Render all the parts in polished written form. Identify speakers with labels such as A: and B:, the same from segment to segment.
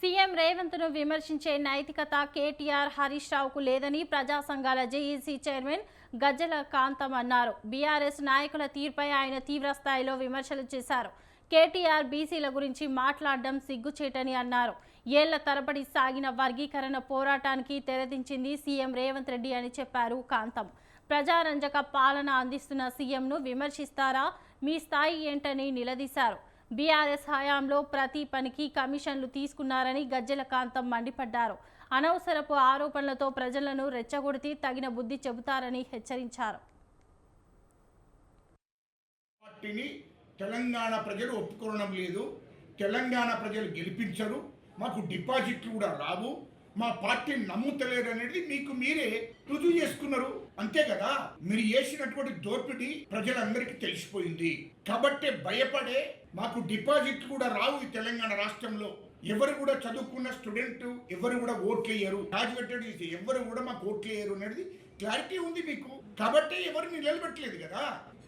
A: CM Revanth ను విమర్శించే నైతికత కేటీఆర్ హరీష్ రావుకు లేదని ప్రజా సంఘాల జేఏసీ చైర్మన్ గజ్జల కాంతం అన్నారు. బీఆర్ఎస్ నాయకుల తీర్పై ఆయన తీవ్ర స్థాయిలో విమర్శలు చేశారు. కేటీఆర్ బీసీల గురించి మాట్లాడడం సిగ్గుచేటని అన్నారు. ఏళ్ల తరబడి సాగిన వర్గీకరణ పోరాటానికి తెరదించింది సీఎం రేవంత్ రెడ్డి అని చెప్పారు కాంతం. ప్రజారంజక పాలన అందిస్తున్న సీఎంను విమర్శిస్తారా? మీ స్థాయి ఏంటని నిలదీశారు. బీఆర్ఎస్ హయాంలో ప్రతి పనికి కమిషన్లు తీసుకున్నారని గజ్జల కాంతం మండిపడ్డారు. అనవసరపు ఆరోపణలతో ప్రజలను రెచ్చగొడితే తగిన బుద్ధి చెబుతారని హెచ్చరించారు.
B: తెలంగాణ ప్రజలు ఒప్పుకోవడం లేదు. తెలంగాణ ప్రజలు గెలిపించరు. మాకు డిపాజిట్లు కూడా రావు. మా పార్టీని నమ్ముతలేరు అనేది మీకు మీరే రుజువు చేసుకున్నారు. అంతే కదా, మీరు చేసినటువంటి దోపిడీ ప్రజలందరికీ తెలిసిపోయింది. కాబట్టి భయపడే మాకు డిపాజిట్లు కూడా రావు. ఈ తెలంగాణ రాష్ట్రంలో ఎవరు కూడా చదువుకున్న స్టూడెంట్ ఎవరు కూడా ఓట్లేయరు. గ్రాడ్యుయేటెడ్ ఎవరు కూడా మాకు ఓట్లేయరు అనేది క్లారిటీ ఉంది మీకు. కాబట్టి ఎవరు నిలబెట్టలేదు కదా.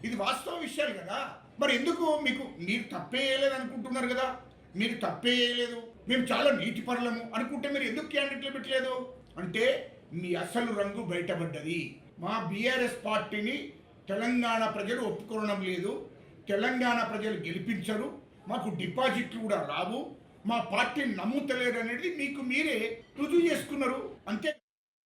B: ఇది వాస్తవ విషయాలు కదా. మరి ఎందుకు మీరు తప్పేయలేదు అనుకుంటున్నారు కదా. మీరు తప్పేయలేదు, మేము చాలా నీతిపరులము అనుకుంటే మీరు ఎందుకు క్యాండిడేట్లు పెట్టలేదు అంటే మీ అసలు రంగు బయటపడ్డది. మా బీఆర్ఎస్ పార్టీని తెలంగాణ ప్రజలు ఒప్పుకోవడం లేదు. తెలంగాణ ప్రజలు గెలిపించరు. మాకు డిపాజిట్లు కూడా రావు. మా పార్టీని నమ్ముతలేరు అనేది మీకు మీరే రుజువు చేసుకున్నారు. అంతే.